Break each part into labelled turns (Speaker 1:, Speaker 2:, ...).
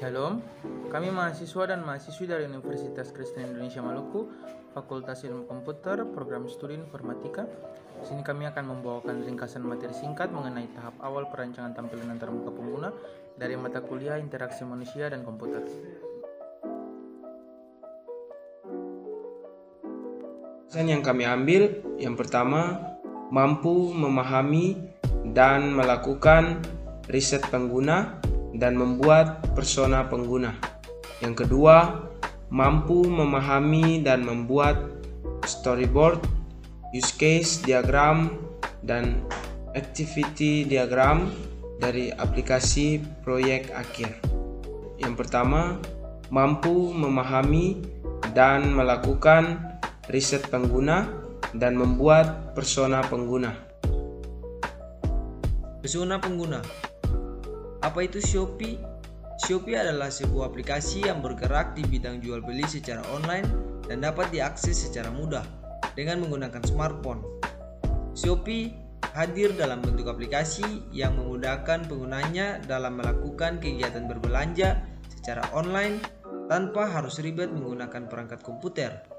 Speaker 1: Shalom, kami mahasiswa dan mahasiswi dari Universitas Kristen Indonesia Maluku, Fakultas Ilmu Komputer, Program Studi Informatika. Di sini kami akan membawakan ringkasan materi singkat mengenai tahap awal perancangan tampilan antarmuka pengguna dari mata kuliah Interaksi Manusia dan Komputer.
Speaker 2: Pesan yang kami ambil, yang pertama, mampu memahami dan melakukan riset pengguna dan membuat persona pengguna. Yang kedua, mampu memahami dan membuat storyboard, use case diagram, dan activity diagram dari aplikasi proyek akhir. Yang pertama, mampu memahami dan melakukan riset pengguna dan membuat persona pengguna.
Speaker 3: Persona pengguna. Apa itu Shopee? Shopee adalah sebuah aplikasi yang bergerak di bidang jual beli secara online dan dapat diakses secara mudah dengan menggunakan smartphone. Shopee hadir dalam bentuk aplikasi yang memudahkan penggunanya dalam melakukan kegiatan berbelanja secara online tanpa harus ribet menggunakan perangkat komputer.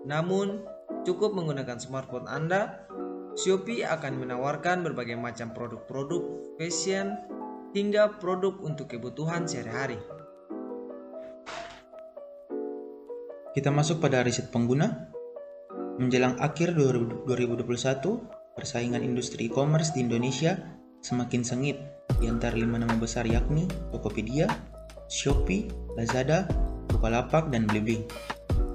Speaker 3: Namun, cukup menggunakan smartphone Anda, Shopee akan menawarkan berbagai macam produk-produk fashion hingga produk untuk kebutuhan sehari-hari.
Speaker 1: Kita masuk pada riset pengguna. Menjelang akhir 2021, persaingan industri e-commerce di Indonesia semakin sengit di antara 5 nama besar yakni Tokopedia, Shopee, Lazada, Bukalapak, dan Blibli.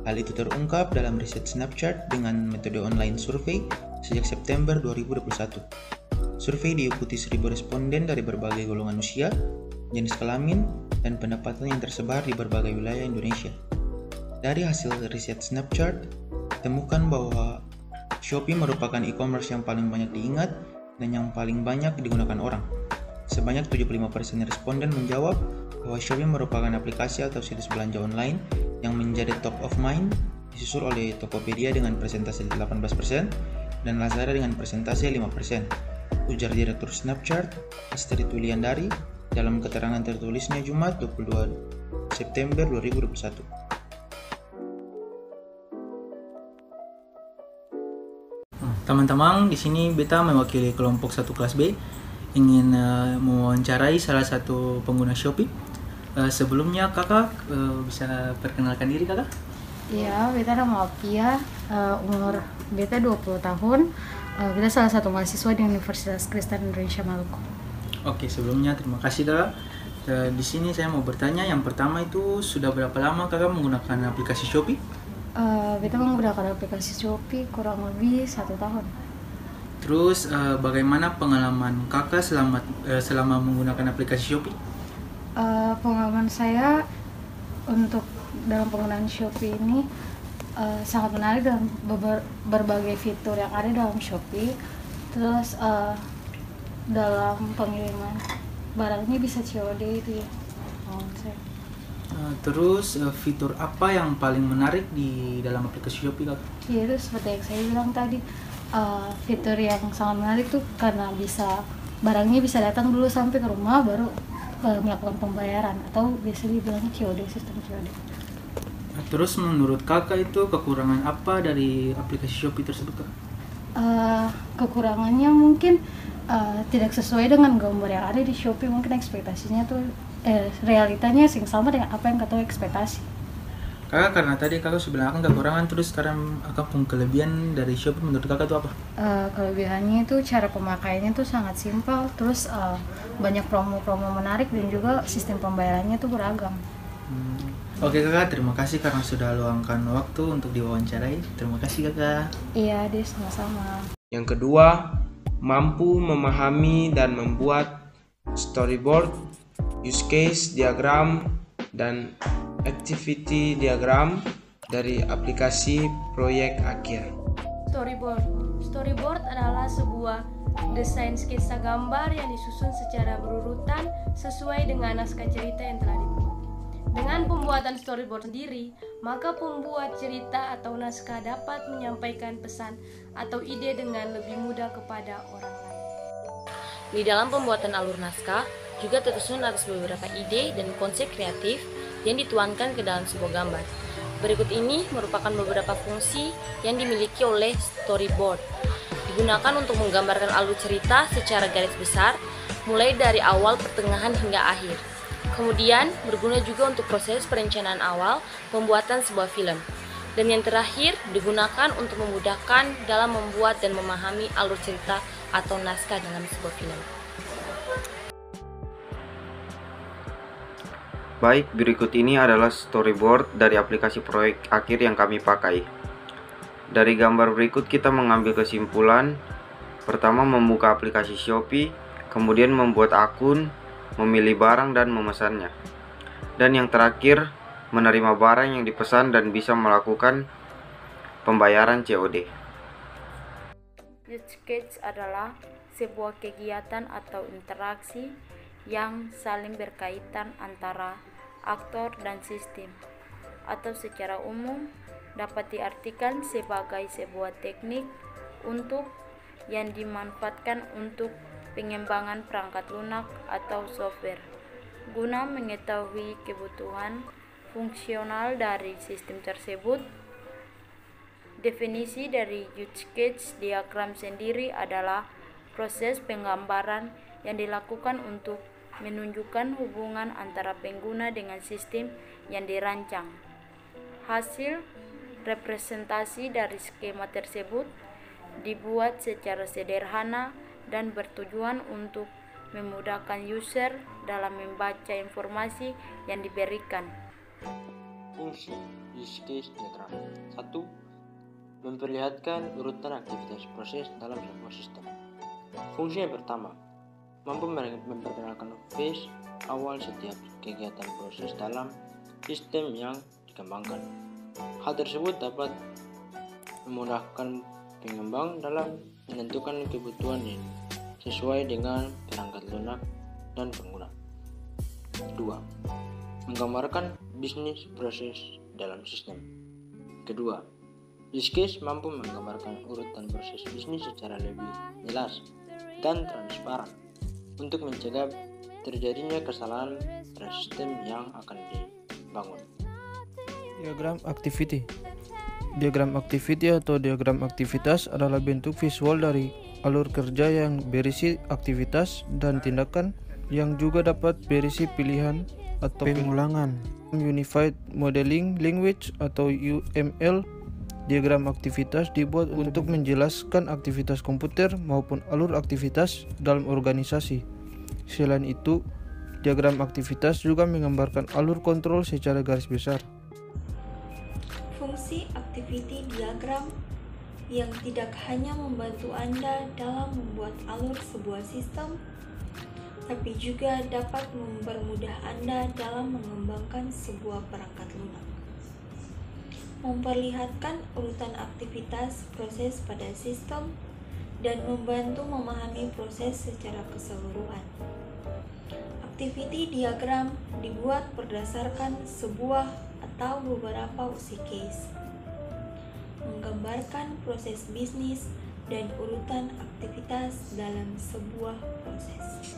Speaker 1: Hal itu terungkap dalam riset Snapchart dengan metode online survei sejak September 2021. Survei diikuti 1.000 responden dari berbagai golongan usia, jenis kelamin, dan pendapatan yang tersebar di berbagai wilayah Indonesia. Dari hasil riset Snapchart, ditemukan bahwa Shopee merupakan e-commerce yang paling banyak diingat dan yang paling banyak digunakan orang. Sebanyak 75% responden menjawab bahwa Shopee merupakan aplikasi atau situs belanja online yang menjadi top of mind, disusul oleh Tokopedia dengan persentase 18% dan Lazada dengan persentase 5%. Ujar Direktur Snapchart, Astrid Wuliandari, dalam keterangan tertulisnya Jumat 22 September 2021. Teman-teman, di sini beta mewakili kelompok 1 kelas B ingin mewawancarai salah satu pengguna Shopee. Sebelumnya kakak bisa perkenalkan diri kakak?
Speaker 4: Iya, beta nama Apia, umur beta 20 tahun. Kita salah satu mahasiswa di Universitas Kristen Indonesia Maluku.
Speaker 1: Oke, sebelumnya terima kasih kakak. Di sini saya mau bertanya, yang pertama itu sudah berapa lama kakak menggunakan aplikasi Shopee?
Speaker 4: Beta menggunakan aplikasi Shopee kurang lebih 1 tahun.
Speaker 1: Terus bagaimana pengalaman kakak selama menggunakan aplikasi Shopee?
Speaker 4: Pengalaman saya untuk dalam penggunaan Shopee ini sangat menarik dalam berbagai fitur yang ada dalam Shopee. Terus dalam pengiriman barangnya bisa COD itu ya.
Speaker 1: Terus fitur apa yang paling menarik di dalam aplikasi Shopee kak?
Speaker 4: Ya, itu seperti yang saya bilang tadi, fitur yang sangat menarik tuh karena barangnya bisa datang dulu sampai ke rumah baru melakukan pembayaran, atau biasa dibilangnya COD, sistem COD.
Speaker 1: Terus menurut kakak itu kekurangan apa dari aplikasi Shopee tersebut kak?
Speaker 4: Kekurangannya mungkin tidak sesuai dengan gambar yang ada di Shopee. Mungkin ekspektasinya tuh realitanya sing sama dengan apa yang kata ekspektasi.
Speaker 1: Kakak, karena tadi kakak sudah bilang akan kekurangan, terus sekarang kakak pun kelebihan dari Shopee menurut kakak itu apa?
Speaker 4: Kelebihannya itu cara pemakaiannya tuh sangat simpel, terus banyak promo-promo menarik dan juga sistem pembayarannya tuh beragam.
Speaker 1: Oke kakak, terima kasih karena sudah luangkan waktu untuk diwawancarai. Terima kasih kakak.
Speaker 4: Iya deh, sama-sama.
Speaker 2: Yang kedua, mampu memahami dan membuat storyboard, use case diagram, dan activity diagram dari aplikasi proyek akhir.
Speaker 5: Storyboard adalah sebuah desain sketsa gambar yang disusun secara berurutan sesuai dengan naskah cerita yang telah dibuat. Dengan pembuatan storyboard sendiri, maka pembuat cerita atau naskah dapat menyampaikan pesan atau ide dengan lebih mudah kepada orang lain.
Speaker 6: Di dalam pembuatan alur naskah, juga tersusun atas beberapa ide dan konsep kreatif yang dituangkan ke dalam sebuah gambar. Berikut ini merupakan beberapa fungsi yang dimiliki oleh storyboard. Digunakan untuk menggambarkan alur cerita secara garis besar, mulai dari awal, pertengahan, hingga akhir. Kemudian, berguna juga untuk proses perencanaan awal pembuatan sebuah film. Dan yang terakhir, digunakan untuk memudahkan dalam membuat dan memahami alur cerita atau naskah dalam sebuah film.
Speaker 7: Baik, berikut ini adalah storyboard dari aplikasi proyek akhir yang kami pakai. Dari gambar berikut kita mengambil kesimpulan. Pertama, membuka aplikasi Shopee, kemudian membuat akun, memilih barang dan memesannya. Dan yang terakhir, menerima barang yang dipesan dan bisa melakukan pembayaran COD.
Speaker 8: Use case adalah sebuah kegiatan atau interaksi yang saling berkaitan antara aktor dan sistem, atau secara umum dapat diartikan sebagai sebuah teknik yang dimanfaatkan untuk pengembangan perangkat lunak atau software guna mengetahui kebutuhan fungsional dari sistem tersebut. Definisi dari use case diagram sendiri adalah proses penggambaran yang dilakukan untuk menunjukkan hubungan antara pengguna dengan sistem yang dirancang. Hasil representasi dari skema tersebut dibuat secara sederhana dan bertujuan untuk memudahkan user dalam membaca informasi yang diberikan.
Speaker 9: Fungsi use case diagram. 1. Memperlihatkan urutan aktivitas proses dalam sebuah sistem. Fungsi yang pertama, mampu memperkenalkan phase awal setiap kegiatan proses dalam sistem yang dikembangkan. Hal tersebut dapat memudahkan pengembang dalam menentukan kebutuhan yang sesuai dengan perangkat lunak dan pengguna. 2. Menggambarkan bisnis proses dalam sistem. Kedua, use case mampu menggambarkan urutan proses bisnis secara lebih jelas dan transparan untuk mencegah terjadinya kesalahan pada sistem yang akan dibangun.
Speaker 10: Diagram activity. Diagram activity atau diagram aktivitas adalah bentuk visual dari alur kerja yang berisi aktivitas dan tindakan yang juga dapat berisi pilihan atau pengulangan. Unified Modeling Language atau UML. Diagram aktivitas dibuat untuk menjelaskan aktivitas komputer maupun alur aktivitas dalam organisasi. Selain itu, diagram aktivitas juga menggambarkan alur kontrol secara garis besar.
Speaker 11: Fungsi activity diagram yang tidak hanya membantu Anda dalam membuat alur sebuah sistem, tapi juga dapat mempermudah Anda dalam mengembangkan sebuah perangkat lunak. Memperlihatkan urutan aktivitas proses pada sistem dan membantu memahami proses secara keseluruhan. Activity diagram dibuat berdasarkan sebuah atau beberapa use case, menggambarkan proses bisnis dan urutan aktivitas dalam sebuah proses.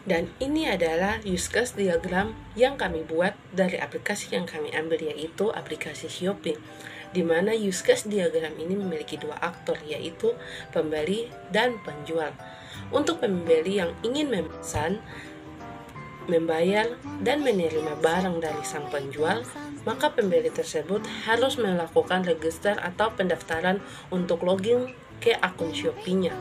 Speaker 12: Dan ini adalah use case diagram yang kami buat dari aplikasi yang kami ambil, yaitu aplikasi Shopee, di mana use case diagram ini memiliki dua aktor, yaitu pembeli dan penjual. Untuk pembeli yang ingin memesan, membayar, dan menerima barang dari sang penjual, maka pembeli tersebut harus melakukan register atau pendaftaran untuk login ke akun Shopee-nya.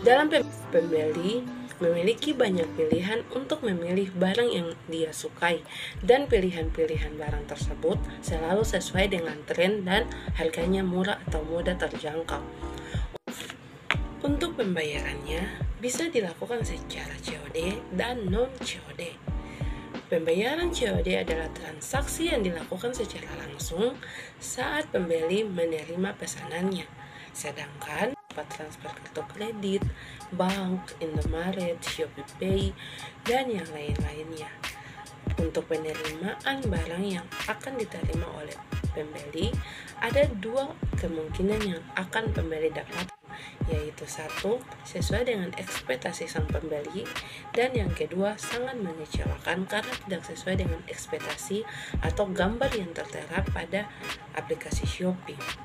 Speaker 12: Dalam pembeli memiliki banyak pilihan untuk memilih barang yang dia sukai, dan pilihan-pilihan barang tersebut selalu sesuai dengan tren dan harganya murah atau mudah terjangkau. Untuk pembayarannya bisa dilakukan secara COD dan non-COD. Pembayaran COD adalah transaksi yang dilakukan secara langsung saat pembeli menerima pesanannya, sedangkan transfer kartu kredit, bank, Indomaret, Shopee Pay, dan yang lain-lainnya. Untuk penerimaan barang yang akan diterima oleh pembeli, ada dua kemungkinan yang akan pembeli dapat, yaitu satu, sesuai dengan ekspektasi sang pembeli, dan yang kedua, sangat mengecewakan karena tidak sesuai dengan ekspektasi atau gambar yang tertera pada aplikasi Shopee.